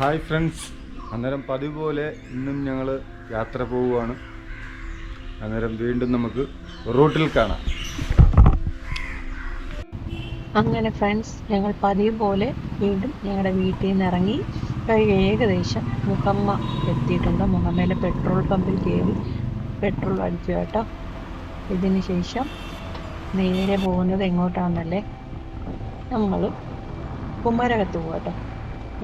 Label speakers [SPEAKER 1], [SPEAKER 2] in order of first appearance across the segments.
[SPEAKER 1] Hi friends, അന്നേരം പതിവ് പോലെ ഇന്നും ഞങ്ങൾ യാത്ര പോവുകയാണ്. അന്നേരം വീണ്ടും നമുക്ക് റൂട്ടിൽ കാണാം.
[SPEAKER 2] അങ്ങനെ ഫ്രണ്ട്സ്, ഞങ്ങൾ പതിവ് പോലെ വീണ്ടും ഞങ്ങളുടെ വീട്ടിൽ നിന്ന് ഇറങ്ങി ഏകദേശം മുഹമ്മ എത്തിയിട്ടുണ്ട്. മുഹമ്മയിലെ പെട്രോൾ പമ്പിൽ കയറി പെട്രോൾ അടിച്ചു കേട്ടോ. ഇതിന് ശേഷം നേരെ പോകുന്നത് എങ്ങോട്ടാണെന്നല്ലേ, നമ്മൾ കുമരകത്ത് പോകട്ടോ.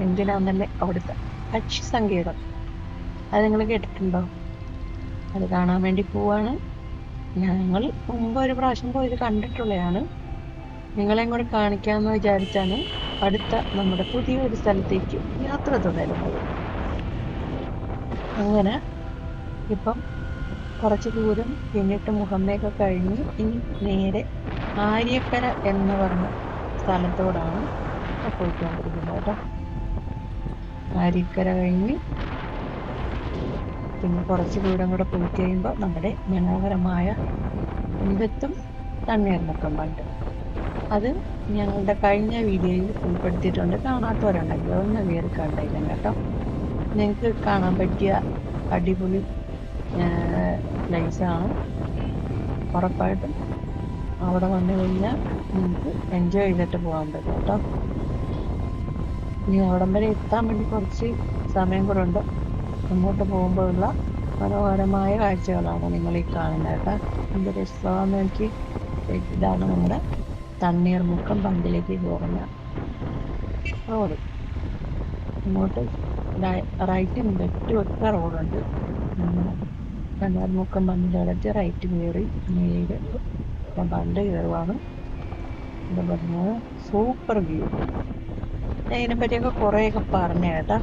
[SPEAKER 2] എന്തിനാന്നല്ലേ, അവിടുത്തെ പക്ഷി സങ്കേതം അത് നിങ്ങൾ കേട്ടിട്ടുണ്ടോ? അത് കാണാൻ വേണ്ടി പോവാണ്. ഞങ്ങൾ മുമ്പ് ഒരു പ്രാവശ്യം പോയത് കണ്ടിട്ടുള്ളതാണ്. നിങ്ങളെയും കൂടെ കാണിക്കാമെന്ന് വിചാരിച്ചാണ് അടുത്ത നമ്മുടെ പുതിയൊരു സ്ഥലത്തേക്ക് യാത്ര തുടരുന്നത്. അങ്ങനെ ഇപ്പം കുറച്ച് ദൂരം പിന്നിട്ട് മുഹമ്മയൊക്കെ കഴിഞ്ഞ് ഇനി നേരെ ആര്യക്കര എന്ന് പറഞ്ഞ സ്ഥലത്തോടാണ് പോയിക്കൊണ്ടിരിക്കുന്നത് കേട്ടോ. ആര്യക്കര കഴിഞ്ഞ് പിന്നെ കുറച്ച് ദൂരം കൂടെ പോയി കഴിയുമ്പോൾ നമ്മുടെ മനോഹരമായ ഇമ്പത്തും തണ്ണീർമുക്കം ബണ്ട്, അത് ഞങ്ങളുടെ കഴിഞ്ഞ വീഡിയോയിൽ ഉൾപ്പെടുത്തിയിട്ടുണ്ട്. കാണാത്തവരുണ്ടെങ്കിൽ ഒന്ന് കയറി കണ്ടില്ല കേട്ടോ. നിങ്ങൾക്ക് കാണാൻ പറ്റിയ അടിപൊളി പ്ലേസാണ്. ഉറപ്പായിട്ടും അവിടെ വന്നു കഴിഞ്ഞാൽ നിങ്ങൾക്ക് എൻജോയ് ചെയ്തിട്ട് പോകാൻ പറ്റും കേട്ടോ. ഇനി അവിടം വരെ എത്താൻ വേണ്ടി കുറച്ച് സമയം കൂടെ ഉണ്ട്. അങ്ങോട്ട് പോകുമ്പോഴുള്ള മനോഹരമായ കാഴ്ചകളാണ് നിങ്ങൾ ഈ കാണുന്നത് കേട്ടോ. എന്ത് രസമാണെന്ന് എനിക്ക്. ഇതാണ് നമ്മുടെ തണ്ണീർമുക്കം ബണ്ടിലേക്ക് പോകുന്ന റോഡ്. ഇങ്ങോട്ട് റൈറ്റും ലെഫ്റ്റും ഒക്കെ റോഡുണ്ട്. തണ്ണീർമുക്കം ബണ്ടിൻ്റെ അടുത്ത് റൈറ്റ് കയറി നേരെ ബണ്ട് കയറുവാണ്. എന്താ പറഞ്ഞത്, സൂപ്പർ വ്യൂ. ഇതിനെപ്പറ്റിയൊക്കെ കുറേയൊക്കെ പറഞ്ഞു കേട്ടാ.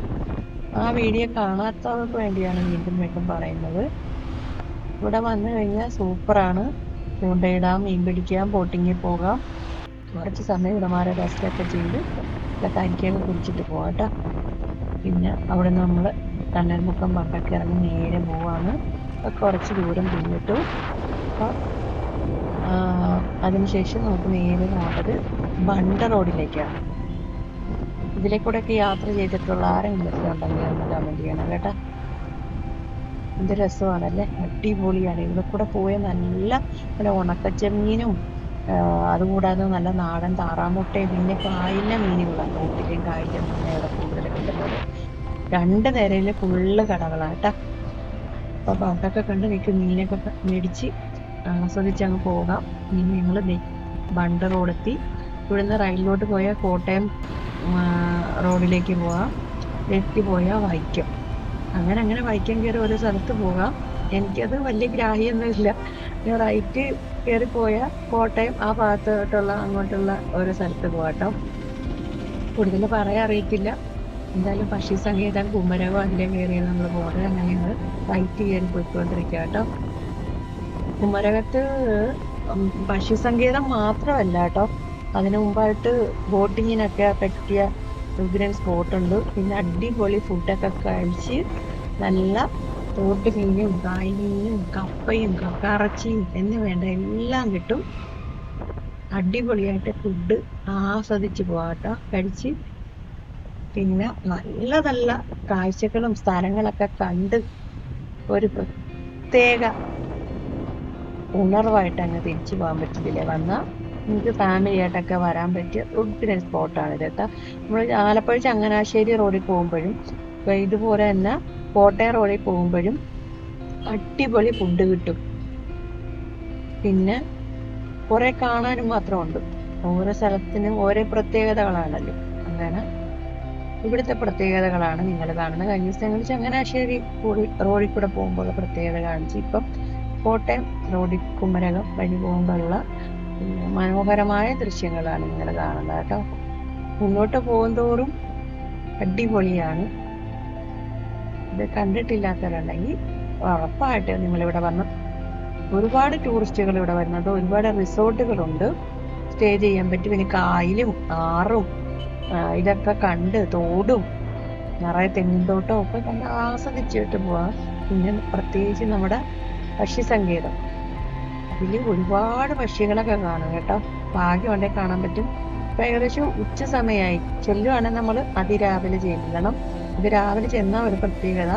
[SPEAKER 2] ആ വീഡിയോ കാണാത്തവർക്ക് വേണ്ടിയാണ് വീണ്ടും വീണ്ടും പറയുന്നത്. ഇവിടെ വന്നു കഴിഞ്ഞാൽ സൂപ്പറാണ്. ചൂണ്ടയിടാം, മീൻ പിടിക്കാം, ബോട്ടിങ്ങിൽ പോകാം. കുറച്ച് സമയം ഇടമാരെ റെസ്റ്റൊക്കെ ചെയ്ത് കരിക്കൊക്കെ കുടിച്ചിട്ട് പോകാം കേട്ടോ. പിന്നെ അവിടെ നമ്മൾ തണ്ണീർമുക്കം ബണ്ടൊക്കെ ഇറങ്ങി നേരെ പോവാണ്. കുറച്ച് ദൂരം പിന്നിട്ടു. അപ്പോൾ അതിനുശേഷം നമുക്ക് നേരെ പോകേണ്ടത് ബണ്ട റോഡിലേക്കാണ്. ഇതിലേക്കൂടെയൊക്കെ യാത്ര ചെയ്തിട്ടുള്ള ആരെങ്കിലും ഉണ്ടെങ്കിൽ ഒന്ന് കമൻറ്റ് ചെയ്യണം കേട്ടോ. എന്ത് രസമാണല്ലേ, അടിപൊളിയാണ്. ഇവിടെ കൂടെ പോയ നല്ല ഉണക്കച്ചെമ്മീനും അതുകൂടാതെ നല്ല നാടൻ താറാമുട്ടയും പിന്നെ കായലില മീനുകളാണ്. തോട്ടിലെയും കായലിലെ മീനെ ഇവിടെ കൂടുതൽ കിട്ടുന്നത്. 2 നിരയിൽ ഫുള്ള് കടകളാണ് കേട്ടോ. അപ്പോൾ അതൊക്കെ കണ്ട് നിങ്ങൾക്ക് മീനൊക്കെ മേടിച്ച് ആസ്വദിച്ചങ്ങ് പോകാം. ഇനി ഞങ്ങൾ ബണ്ട റോഡെത്തി. ഇവിടുന്ന് റൈലിലോട്ട് പോയാൽ കോട്ടയം റോഡിലേക്ക് പോകാം, ലെഫ്റ്റ് പോയാൽ വൈക്കം. അങ്ങനെ വൈക്കം കയറി ഓരോ സ്ഥലത്ത് പോകാം. എനിക്കത് വലിയ ഗ്രാഹ്യമൊന്നുമില്ല. റൈറ്റ് കയറി പോയാൽ കോട്ടയം ആ ഭാഗത്തോട്ടുള്ള അങ്ങോട്ടുള്ള ഓരോ സ്ഥലത്ത് പോകാട്ടോ. കൂടുതൽ പറയാൻ അറിയത്തില്ല. എന്തായാലും പക്ഷി സങ്കേതം കുമരകം അതിലെ കയറിയാണ് നമ്മൾ പോകുന്നത്. അങ്ങനെ ഞങ്ങൾ റൈറ്റ് കയറി പോയിക്കൊണ്ടിരിക്കുക കേട്ടോ. കുമരകത്ത് പക്ഷി സങ്കേതം മാത്രമല്ല കേട്ടോ, അതിനു മുമ്പായിട്ട് ബോട്ടിങ്ങിനൊക്കെ പറ്റിയ ഉഗ്രൻ സ്പോട്ടുണ്ട്. പിന്നെ അടിപൊളി ഫുഡൊക്കെ കഴിച്ച് നല്ല തോട്ട് മീനും കായ്മീനും കപ്പയും കക്കറച്ചിയും എന്ന് വേണ്ട എല്ലാം കിട്ടും. അടിപൊളിയായിട്ട് ഫുഡ് ആസ്വദിച്ച് പോകാട്ടോ കഴിച്ച്. പിന്നെ നല്ല കാഴ്ചകളും സ്ഥലങ്ങളൊക്കെ കണ്ട് ഒരു പ്രത്യേക ഉണർവായിട്ട് അങ്ങ് തിരിച്ചു പോകാൻ പറ്റില്ലേ. വന്നാൽ നിങ്ങൾക്ക് ഫാമിലി ആയിട്ടൊക്കെ വരാൻ പറ്റിയ ഉഗ്രൻ സ്പോട്ടാണ് ഇത് കേട്ടോ. നമ്മൾ ആലപ്പുഴ ചങ്ങനാശ്ശേരി റോഡിൽ പോകുമ്പോഴും ഇതുപോലെ തന്നെ കോട്ടയം റോഡിൽ പോകുമ്പോഴും അടിപൊളി ഫുഡ് കിട്ടും. പിന്നെ കുറെ കാണാനും മാത്രമുണ്ട്. ഓരോ സ്ഥലത്തിനും ഓരോ പ്രത്യേകതകളാണല്ലോ. അങ്ങനെ ഇവിടുത്തെ പ്രത്യേകതകളാണ് നിങ്ങൾ കാണുന്നത്. കഴിഞ്ഞ ദിവസം ഞങ്ങൾ ചങ്ങനാശ്ശേരി റോഡിൽ കൂടെ പോകുമ്പോൾ പ്രത്യേകത കാണിച്ചു. ഇപ്പം കോട്ടയം റോഡിൽ കുമരകം വഴി പോകുമ്പോഴുള്ള മനോഹരമായ ദൃശ്യങ്ങളാണ് നിങ്ങൾ കാണുന്നത് കേട്ടോ. മുന്നോട്ട് പോകുന്തോറും അടിപൊളിയാണ്. ഇത് കണ്ടിട്ടില്ലാത്തവരുണ്ടെങ്കിൽ ഉറപ്പായിട്ട് നിങ്ങളിവിടെ വന്ന്, ഒരുപാട് ടൂറിസ്റ്റുകൾ ഇവിടെ വരുന്നുണ്ട്. ഒരുപാട് റിസോർട്ടുകളുണ്ട്, സ്റ്റേ ചെയ്യാൻ പറ്റും. പിന്നെ കായലും ആറും ഇതൊക്കെ കണ്ട്, തോടും നിറയെ തെങ്ങിൻതോട്ടവും ഒക്കെ കണ്ട് ആസ്വദിച്ചിട്ട് പോവാം. പിന്നെ പ്രത്യേകിച്ച് നമ്മുടെ പക്ഷി സങ്കേതം, അതിൽ ഒരുപാട് പക്ഷികളൊക്കെ കാണും കേട്ടോ. ഭാഗ്യം ഉണ്ടെങ്കിൽ കാണാൻ പറ്റും. ഇപ്പം ഏകദേശം ഉച്ച സമയമായി. ചെല്ലുവാണെങ്കിൽ നമ്മൾ അതിരാവിലെ ചെല്ലണം. ഇത് രാവിലെ ചെന്ന ഒരു പ്രത്യേകത,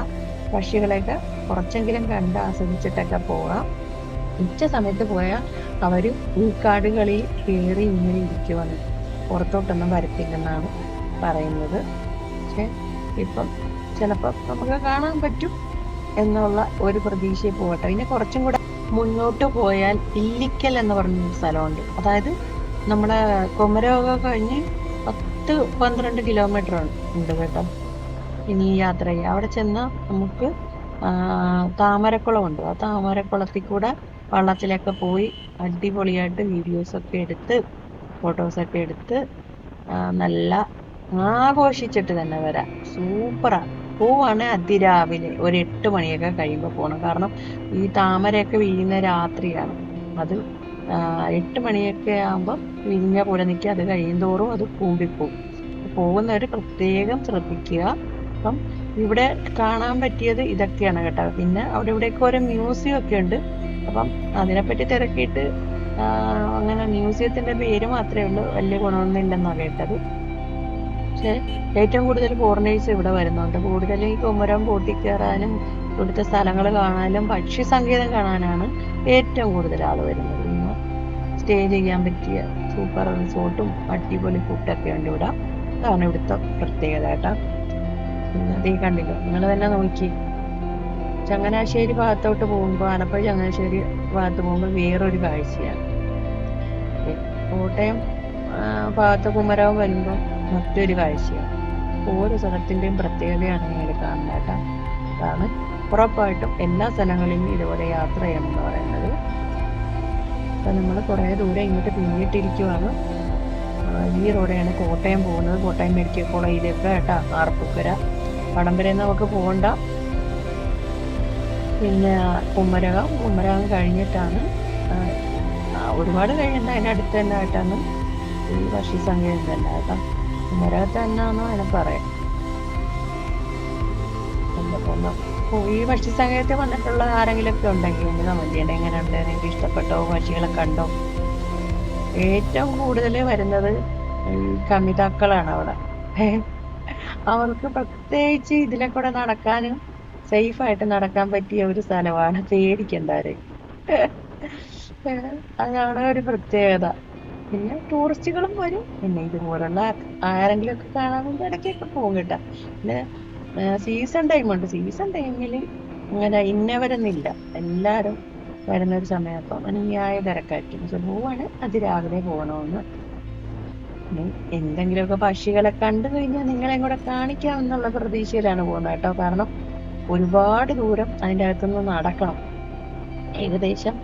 [SPEAKER 2] പക്ഷികളെയൊക്കെ കുറച്ചെങ്കിലും കണ്ട് ആസ്വദിച്ചിട്ടൊക്കെ പോകാം. ഉച്ച സമയത്ത് പോയാൽ അവർ ഉൾക്കാടുകളിൽ കയറി ഇങ്ങനെ ഇരിക്കുവാണ്, പുറത്തോട്ടൊന്നും വരത്തില്ലെന്നാണ് പറയുന്നത്. പക്ഷെ ഇപ്പം ചിലപ്പോൾ നമുക്ക് കാണാൻ പറ്റും എന്നുള്ള ഒരു പ്രതീക്ഷയിൽ പോകട്ടെ. പിന്നെ കുറച്ചും കൂടെ മുന്നോട്ട് പോയാൽ ഇല്ലിക്കൽ എന്ന് പറഞ്ഞൊരു സ്ഥലമുണ്ട്. അതായത് നമ്മളെ കുമരകം കഴിഞ്ഞ് 10-12 കിലോമീറ്റർ ഉണ്ട് കേട്ടോ. ഇനി യാത്ര ചെയ്യുക, അവിടെ ചെന്നാൽ നമുക്ക് താമരക്കുളമുണ്ട്. ആ താമരക്കുളത്തിൽ കൂടെ വള്ളത്തിലൊക്കെ പോയി അടിപൊളിയായിട്ട് വീഡിയോസൊക്കെ എടുത്ത് ഫോട്ടോസൊക്കെ എടുത്ത് നല്ല ആഘോഷിച്ചിട്ട് തന്നെ വരാം. സൂപ്പറാ. പോവാണ് അതിരാവിലെ ഒരു 8 മണിയൊക്കെ കഴിയുമ്പോൾ പോകണം. കാരണം ഈ താമരയൊക്കെ വീഴുന്ന രാത്രിയാണ്. അത് 8 മണിയൊക്കെ ആകുമ്പം വിരിഞ്ഞ പോലെ നിൽക്കുക. അത് കഴിയുന്തോറും അത് കൂടിപ്പോവും. പോകുന്നവർ പ്രത്യേകം ശ്രദ്ധിക്കുക. അപ്പം ഇവിടെ കാണാൻ പറ്റിയത് ഇതൊക്കെയാണ് കേട്ടോ. പിന്നെ അവിടെ ഇവിടെയൊക്കെ ഓരോ മ്യൂസിയം ഒക്കെ ഉണ്ട്. അപ്പം അതിനെപ്പറ്റി തിരക്കിയിട്ട് അങ്ങനെ മ്യൂസിയത്തിന്റെ പേര് മാത്രമേ ഉള്ളൂ, വലിയ ഗുണമൊന്നും ഇല്ലെന്നാണ് കേട്ടത്. പക്ഷെ ഏറ്റവും കൂടുതൽ ഫോറിനേഴ്സ് ഇവിടെ വരുന്നുണ്ട്. കൂടുതൽ ഈ കുമരകം ബോട്ടിൽ കയറാനും ഇവിടുത്തെ സ്ഥലങ്ങൾ കാണാനും പക്ഷി സങ്കേതം കാണാനാണ് ഏറ്റവും കൂടുതൽ ആൾ വരുന്നത്. പിന്നെ സ്റ്റേ ചെയ്യാൻ പറ്റിയ സൂപ്പർ റിസോർട്ടും അടിപൊളി ഫുഡൊക്കെ ഉണ്ട് ഇവിടെ. അതാണ് ഇവിടുത്തെ പ്രത്യേകത കേട്ടോ. പിന്നെ അതേ കണ്ടില്ല, നിങ്ങൾ തന്നെ നോക്കി. ചങ്ങനാശ്ശേരി ഭാഗത്തോട്ട് പോകുമ്പോൾ, ആലപ്പുഴ ചങ്ങനാശ്ശേരി ഭാഗത്ത് പോകുമ്പോൾ വേറൊരു കാഴ്ചയാണ്. കോട്ടയം ഭാഗത്ത് കുമരകം വരുമ്പോൾ മറ്റൊരു കാഴ്ചയാണ്. ഓരോ സ്ഥലത്തിൻ്റെയും പ്രത്യേകതയാണ് നിങ്ങൾ കാണുന്നത് കേട്ടോ. അതാണ് ഉറപ്പായിട്ടും എല്ലാ സ്ഥലങ്ങളിലും ഇതുപോലെ യാത്ര ചെയ്യണമെന്ന് പറയുന്നത്. അപ്പം നമ്മൾ കുറേ ദൂരം ഇങ്ങോട്ട് പിന്നിട്ടിരിക്കുവാണ്. ഈ റോഡാണ് കോട്ടയം പോകുന്നത്. കോട്ടയം മെഡിക്കൽ കോളേജിലേക്ക് കേട്ടോ, ആർപ്പുക്കര പടംവരെ നമുക്ക് പോകണ്ട. പിന്നെ കുമരകം കഴിഞ്ഞിട്ടാണ്, ഒരുപാട് കഴിഞ്ഞിട്ട് അതിൻ്റെ അടുത്ത് തന്നെ ആയിട്ടാണ് ഈ പക്ഷി സങ്കേതം തന്നെ കേട്ടോ. കുമരകത്ത് തന്നെയാണോ അതിനെ പറയാം. ഈ പക്ഷി സങ്കേതത്തിൽ വന്നിട്ടുള്ള ആരെങ്കിലുമൊക്കെ ഉണ്ടെങ്കിൽ ഒന്ന് കമന്റ് ചെയ്യണം. എങ്ങനെയുണ്ട്, നിങ്ങൾക്ക് ഇഷ്ടപ്പെട്ടോ, പക്ഷികളെ കണ്ടോ? ഏറ്റവും കൂടുതൽ വരുന്നത് ഈ കമിതാക്കളാണ് അവിടെ. അവർക്ക് പ്രത്യേകിച്ച് ഇതിലെ കൂടെ നടക്കാനും സേഫായിട്ട് നടക്കാൻ പറ്റിയ ഒരു സ്ഥലമാണ്. പേടിക്കണ്ടാരും. അതാണ് ഒരു പ്രത്യേകത. പിന്നെ ടൂറിസ്റ്റുകളും വരും. പിന്നെ ഇതുപോലുള്ള ആരെങ്കിലും ഒക്കെ കാണാൻ വേണ്ടി ഇടയ്ക്കൊക്കെ പോകും കേട്ടോ. പിന്നെ സീസൺ ടൈമുണ്ട്. സീസൺ ടൈമിൽ അങ്ങനെ ഇന്നവരെന്നില്ല, എല്ലാവരും വരുന്നൊരു സമയം. അപ്പം അന്യായ തിരക്കായിരിക്കും. പക്ഷെ പോവാണ് അതിരാവിലെ പോകണമെന്ന്. എന്തെങ്കിലുമൊക്കെ പക്ഷികളെ കണ്ടു കഴിഞ്ഞാൽ നിങ്ങളെയും കൂടെ കാണിക്കാമെന്നുള്ള പ്രതീക്ഷയിലാണ് പോകുന്നത് കേട്ടോ. കാരണം ഒരുപാട് ദൂരം അതിൻ്റെ അകത്തുനിന്ന് നടക്കണം. ഏകദേശം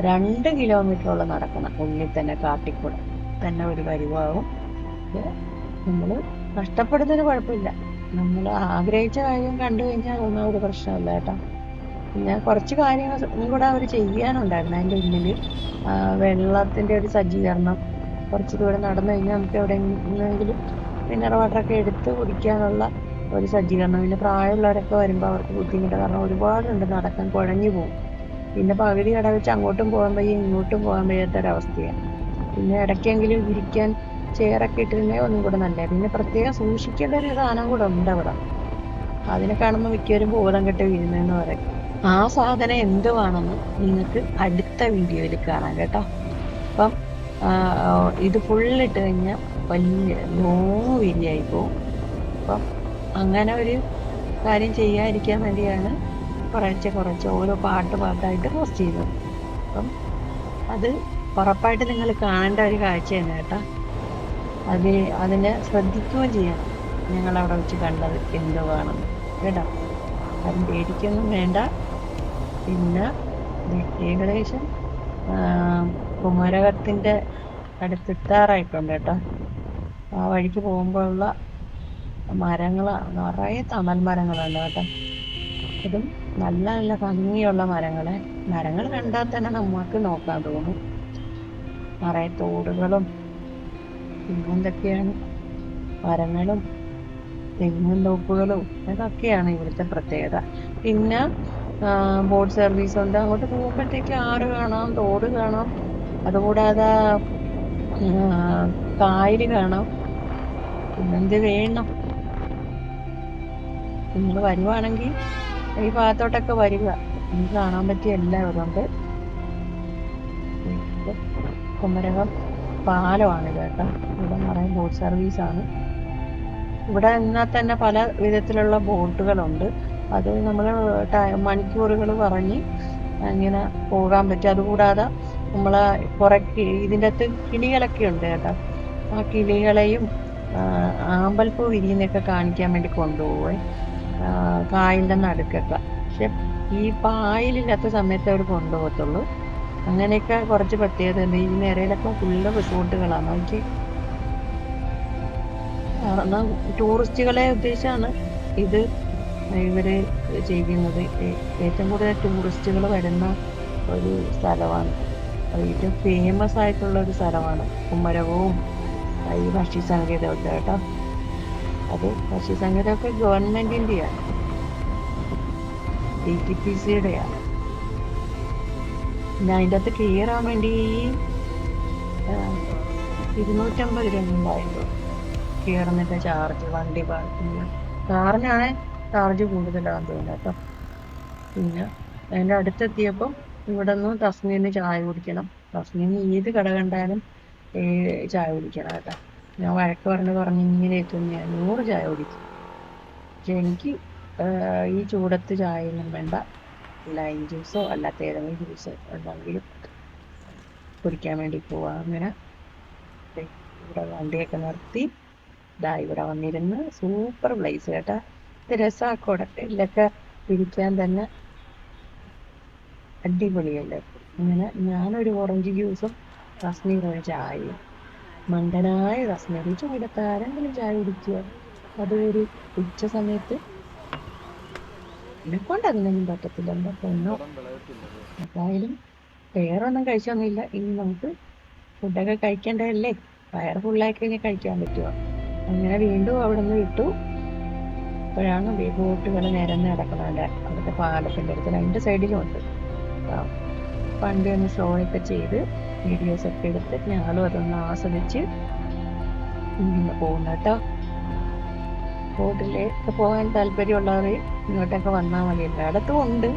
[SPEAKER 2] 2 കിലോമീറ്ററോളം നടക്കണം. ഉള്ളിൽ തന്നെ കാട്ടിക്കൂടെ തന്നെ ഒരു വരുവാകും. നമ്മൾ നഷ്ടപ്പെടുന്നതിന് കുഴപ്പമില്ല. നമ്മൾ ആഗ്രഹിച്ച കാര്യം കണ്ടു കഴിഞ്ഞാൽ അതൊന്നും ഒരു പ്രശ്നമില്ല കേട്ടോ. പിന്നെ കുറച്ച് കാര്യങ്ങൾ കൂടെ അവർ ചെയ്യാനുണ്ടായിരുന്നു. അതിൻ്റെ ഉള്ളിൽ വെള്ളത്തിൻ്റെ ഒരു സജ്ജീകരണം. കുറച്ച് ദൂരം നടന്നു കഴിഞ്ഞാൽ നമുക്ക് എവിടെയെങ്കിലും മിനറൽ വാട്ടറൊക്കെ എടുത്ത് കുടിക്കാനുള്ള ഒരു സജ്ജീകരണം. പിന്നെ പ്രായമുള്ളവരൊക്കെ വരുമ്പോൾ അവർക്ക് ബുദ്ധിമുട്ട്, കാരണം ഒരുപാടുണ്ട് നടക്കാൻ, കുഴഞ്ഞു പോകും. പിന്നെ പകുതി കട വെച്ച് അങ്ങോട്ടും പോകാൻ വയ്യ, ഇങ്ങോട്ടും പോകാൻ വയ്യാത്തൊരവസ്ഥയാണ്. പിന്നെ ഇടയ്ക്കെങ്കിലും ഇരിക്കാൻ ചെയറൊക്കെ ഇട്ടിരുന്നെങ്കിൽ ഒന്നും കൂടെ നല്ലത്. പിന്നെ പ്രത്യേകം സൂക്ഷിക്കേണ്ട ഒരു സാധനം കൂടെ ഉണ്ട് അവിടെ. അതിനെ കാണുമ്പോൾ മിക്കവരും ബോധം കെട്ട് വീഴുന്നതെന്ന് പറയും. ആ സാധനം എന്തുവാണെന്ന് നിങ്ങൾക്ക് അടുത്ത വീഡിയോയിൽ കാണാം കേട്ടോ. അപ്പം ഇത് ഫുള്ളിട്ട് കഴിഞ്ഞാൽ വലിയ ലോങ് വീഡിയോയായി പോകും. അപ്പം അങ്ങനെ ഒരു കാര്യം ചെയ്യാതിരിക്കാൻ വേണ്ടിയാണ് കുറച്ച് ഓരോ പാട്ടായിട്ട് പോസ്റ്റ് ചെയ്യുന്നത്. അപ്പം അത് ഉറപ്പായിട്ട് നിങ്ങൾ കാണേണ്ട ഒരു കാഴ്ചയാണ് കേട്ടോ. അതിനെ ശ്രദ്ധിക്കുകയും ചെയ്യണം. ഞങ്ങളവിടെ വെച്ച് കണ്ടത് എന്തുവാണെന്ന് കേട്ടോ. അതും പേടിക്കൊന്നും വേണ്ട. പിന്നെ ഏകദേശം കുമരകത്തിൻ്റെ അടുത്തെത്താറായിട്ടുണ്ട് കേട്ടോ. ആ വഴിക്ക് പോകുമ്പോഴുള്ള മരങ്ങളാണ്, നിറയെ തണൽ മരങ്ങളുണ്ട് കേട്ടോ. അതും നല്ല നല്ല ഭംഗിയുള്ള മരങ്ങൾ കണ്ടാൽ തന്നെ നമുക്ക് നോക്കാൻ തോന്നും. നിറയെ തോടുകളും പിന്നെന്തൊക്കെയാണ് മരങ്ങളും തെങ്ങും തോപ്പുകളും ഇതൊക്കെയാണ് ഇവിടുത്തെ പ്രത്യേകത. പിന്നെ ബോട്ട് സർവീസ് ഉണ്ട്. അങ്ങോട്ട് പോകുമ്പോഴത്തേക്ക് ആറ് കാണാം, തോട് കാണാം, അതുകൂടാതെ കായൽ കാണാം. പിന്നെന്ത് വേണം. നിങ്ങൾ വരുവാണെങ്കിൽ ഈ ഭാഗത്തോട്ടൊക്കെ വരിക, നിങ്ങൾക്ക് കാണാൻ പറ്റിയ എല്ലാവരും ഉണ്ട്. ഇത് കുമരകം പാലമാണിത് കേട്ടോ. ഇവിടെ നിറയെ ബോട്ട് സർവീസാണ്. ഇവിടെ എന്നാൽ തന്നെ പല വിധത്തിലുള്ള ബോട്ടുകളുണ്ട്. അത് നമ്മൾ മണിക്കൂറുകൾ പറഞ്ഞ് ഇങ്ങനെ പോകാൻ പറ്റും. അതുകൂടാതെ നമ്മളെ കുറെ ഇതിൻ്റെ അകത്ത് കിളികളൊക്കെ ഉണ്ട് കേട്ടോ. ആ കിളികളെയും ആമ്പൽപ്പൂ വിരിയുന്നൊക്കെ കാണിക്കാൻ വേണ്ടി കൊണ്ടുപോവേ കായലിൻ്റെ നടുക്കൊക്കെ. പക്ഷെ ഈ പായലില്ലാത്ത സമയത്ത് അവർ കൊണ്ടുപോകത്തുള്ളൂ. അങ്ങനെയൊക്കെ കുറച്ച് പ്രത്യേകത ഉണ്ട്. ഈ നിരയിലൊക്കെ ഫുള്ള് റിസോർട്ടുകളാണ്. നോക്കി, കാരണം ടൂറിസ്റ്റുകളെ ഉദ്ദേശിച്ചാണ് ഇത് ഇവര് ചെയ്യുന്നത്. ഏറ്റവും കൂടുതൽ ടൂറിസ്റ്റുകൾ വരുന്ന ഒരു സ്ഥലമാണ്. ഏറ്റവും ഫേമസ് ആയിട്ടുള്ള ഒരു സ്ഥലമാണ് കുമരകവും ഈ ഭക്ഷ്യസങ്കേതമൊക്കെ കേട്ടോ. അത് ഭക്ഷ്യസങ്കേതമൊക്കെ ഗവൺമെന്റിന്റെയാണ്, DTPCയുടെയാണ്. പിന്നെ അതിൻ്റെ അകത്ത് കയറാൻ വേണ്ടി 250 രൂപ ഉണ്ടായിരുന്നു കയറുന്നതിൻ്റെ ചാർജ്. വണ്ടി പാർക്കിങ് കാറിനാണ് ചാർജ് കൂടുതലാണെന്ന് തോന്നുന്നു കേട്ടോ. പിന്നെ അതിൻ്റെ അടുത്തെത്തിയപ്പോൾ ഇവിടെ നിന്ന് തസ്മീന് ചായ കുടിക്കണം. തസ്മീന് ഏത് കട കണ്ടാലും ചായ കുടിക്കണം കേട്ടോ. ഞാൻ വഴക്ക് പറഞ്ഞ് ഇങ്ങനെ എത്തും, ഞാൻ 100 ചായ കുടിക്കും. പക്ഷെ എനിക്ക് ഈ ചൂടത്ത് ചായയൊന്നും വേണ്ട. ലൈം ജ്യൂസോ അല്ലാത്ത ഏതെങ്കിലും ജ്യൂസ് ഉണ്ടെങ്കിലും കുടിക്കാൻ വേണ്ടി പോവാം. അങ്ങനെ ഇവിടെ വണ്ടിയൊക്കെ നിർത്തി ഇവിടെ വന്നിരുന്ന് സൂപ്പർ പ്ലേസ് കേട്ടാ. ഇത് രസമാക്കോടെ, ഇതിലൊക്കെ ഇരിക്കാൻ തന്നെ അടിപൊളിയല്ലേ. അങ്ങനെ ഞാനൊരു ഓറഞ്ച് ജ്യൂസും കശ്മീർ ഒരു ചായയും, മണ്ടനായ കശ്മീർ. ചൂടത്ത് ആരെങ്കിലും ചായ കുടിക്കുക, അത് ഒരു ഉച്ച സമയത്ത് എന്നെക്കൊണ്ട് അതിനൊന്നും പറ്റത്തില്ല. എന്താ പൊന്നോ. എന്തായാലും വേറൊന്നും കഴിച്ചൊന്നുമില്ല. ഇനി നമുക്ക് ഫുഡൊക്കെ കഴിക്കേണ്ടതല്ലേ, വയറ് ഫുള്ളായി കഴിഞ്ഞാൽ കഴിക്കാൻ പറ്റുമോ. അങ്ങനെ വീണ്ടും അവിടെ നിന്ന് വിട്ടു. അപ്പോഴാണ് ബോട്ടുകൾ നിരന്ന് കിടക്കണതിൻ്റെ അവിടുത്തെ പാലത്തിൻ്റെ അടുത്ത് 2 സൈഡിലും ഉണ്ട്. പണ്ട് ഒന്ന് ഷോയൊക്കെ ചെയ്ത് വീഡിയോസൊക്കെ എടുത്ത് ഞങ്ങളും അതൊന്ന് ആസ്വദിച്ച് ഇങ്ങനെ പോകുന്നു കേട്ടോ. ബോട്ടിലേക്ക് പോകാൻ താല്പര്യമുള്ളവർ ഇങ്ങോട്ടൊക്കെ വന്നാൽ മതി. എല്ലായിടത്തും ഉണ്ട്.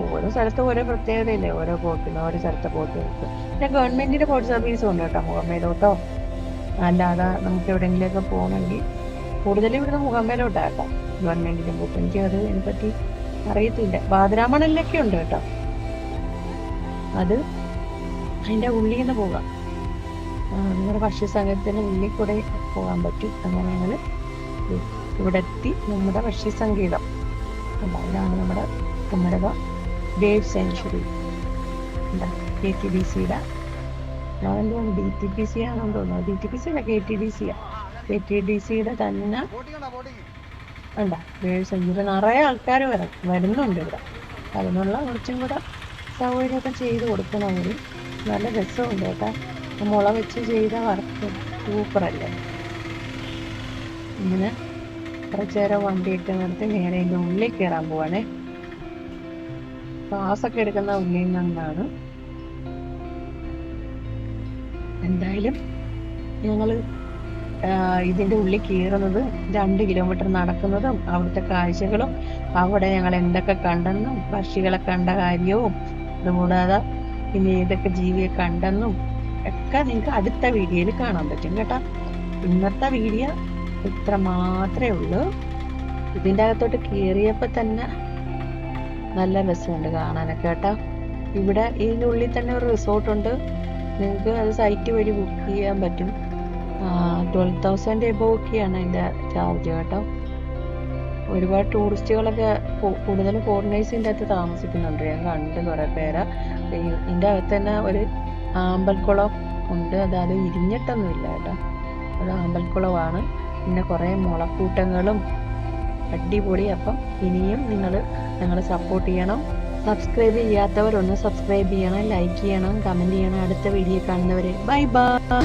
[SPEAKER 2] ഓരോ സ്ഥലത്തും ഓരോ പ്രത്യേകതയില്ലേ, ഓരോ ബോട്ടിനും ഓരോ സ്ഥലത്തെ ബോട്ടുകൾക്ക്. പിന്നെ ഗവൺമെന്റിന്റെ ബോട്ട് സർവീസും ഉണ്ട് കേട്ടോ, മുഖമേലോട്ടോ. അല്ലാതെ നമുക്ക് എവിടെയെങ്കിലുമൊക്കെ പോകണമെങ്കിൽ കൂടുതലും ഇവിടുന്ന് മുഖമേലോട്ടാട്ടോ ഗവൺമെന്റിന്റെ ബോട്ട്. എനിക്ക് അതിനെപ്പറ്റി അറിയത്തില്ല. ബാദരാമണലിലൊക്കെ ഉണ്ട് കേട്ടോ. അത് അതിൻ്റെ ഉള്ളിൽ നിന്ന് പോകാം. നിങ്ങളുടെ ഭക്ഷ്യസംഘത്തിൻ്റെ ഉള്ളിൽ കൂടെ പോകാൻ പറ്റും. അങ്ങനെ ഞങ്ങൾ ഇവിടെ എത്തി. നമ്മുടെ ഭക്ഷ്യസങ്കേതം ഇതാണ് നമ്മുടെ കുമരകം വേവ് സെഞ്ച്വറി. എന്താ KTDCയുടെ അതെന്തോന്ന് DTPC ആണെന്ന് തോന്നുന്നു. DTPC അല്ല, KTDCയുടെ തന്നെ ഉണ്ടോ വേവ് സെഞ്ച്വറി. നിറയെ ആൾക്കാർ വരുന്നുണ്ട് ഇവിടെ. അതിനുള്ള കുറച്ചും കൂടെ സൗകര്യമൊക്കെ ചെയ്ത് കൊടുക്കണം അവർ. നല്ല രസമുണ്ട് കേട്ടോ. മുള വെച്ച് ചെയ്ത വർക്ക് സൂപ്പറല്ലേ. ഇങ്ങനെ കുറച്ച് നേരം വണ്ടിയൊക്കെ നിർത്തി നേരെ ഇതിൻ്റെ ഉള്ളിൽ കയറാൻ പോവാണേ. ക്ലാസ്സൊക്കെ എടുക്കുന്ന ഉള്ളിൽ നിന്നാണ്. എന്തായാലും ഞങ്ങൾ ഇതിൻ്റെ ഉള്ളിൽ കയറുന്നത് 2 കിലോമീറ്റർ നടക്കുന്നതും അവിടുത്തെ കാഴ്ചകളും അവിടെ ഞങ്ങൾ എന്തൊക്കെ കണ്ടെന്നും പക്ഷികളെ കണ്ട കാര്യവും അതുകൂടാതെ പിന്നെ ഏതൊക്കെ ജീവിയെ കണ്ടെന്നും ഒക്കെ നിങ്ങൾക്ക് അടുത്ത വീഡിയോയിൽ കാണാൻ പറ്റും കേട്ടോ. ഇന്നത്തെ വീഡിയോ ഇത്ര മാത്രമേ ഉള്ളൂ. ഇതിൻ്റെ അകത്തോട്ട് കയറിയപ്പോൾ തന്നെ നല്ല രസമുണ്ട് കാണാനൊക്കെ കേട്ടോ. ഇവിടെ ഇതിൻ്റെ ഉള്ളിൽ തന്നെ ഒരു റിസോർട്ടുണ്ട്. നിങ്ങൾക്ക് അത് സൈറ്റ് വഴി ബുക്ക് ചെയ്യാൻ പറ്റും. 12,000 എബോവൊക്കെയാണ് അതിൻ്റെ ചാർജ് കേട്ടോ. ഒരുപാട് ടൂറിസ്റ്റുകളൊക്കെ കൂടുതൽ ഫോറിനേഴ്സിൻ്റെ അകത്ത് താമസിക്കുന്നുണ്ട്. ഞാൻ കണ്ട് കുറേ പേരെ. ഇതിൻ്റെ അകത്ത് തന്നെ ഒരു ആമ്പൽക്കുളം ഉണ്ട്. അതായത് ഇരിഞ്ഞിട്ടൊന്നുമില്ല കേട്ടോ, അത് ആമ്പൽക്കുളമാണ്. പിന്നെ കുറേ മുളക്കൂട്ടങ്ങളും അടിപൊളി. അപ്പം ഇനിയും നിങ്ങൾ സപ്പോർട്ട് ചെയ്യണം. സബ്സ്ക്രൈബ് ചെയ്യാത്തവരൊന്ന് സബ്സ്ക്രൈബ് ചെയ്യണം, ലൈക്ക് ചെയ്യണം, കമൻറ്റ് ചെയ്യണം. അടുത്ത വീഡിയോ കാണുന്നവരെ ബൈ ബൈ.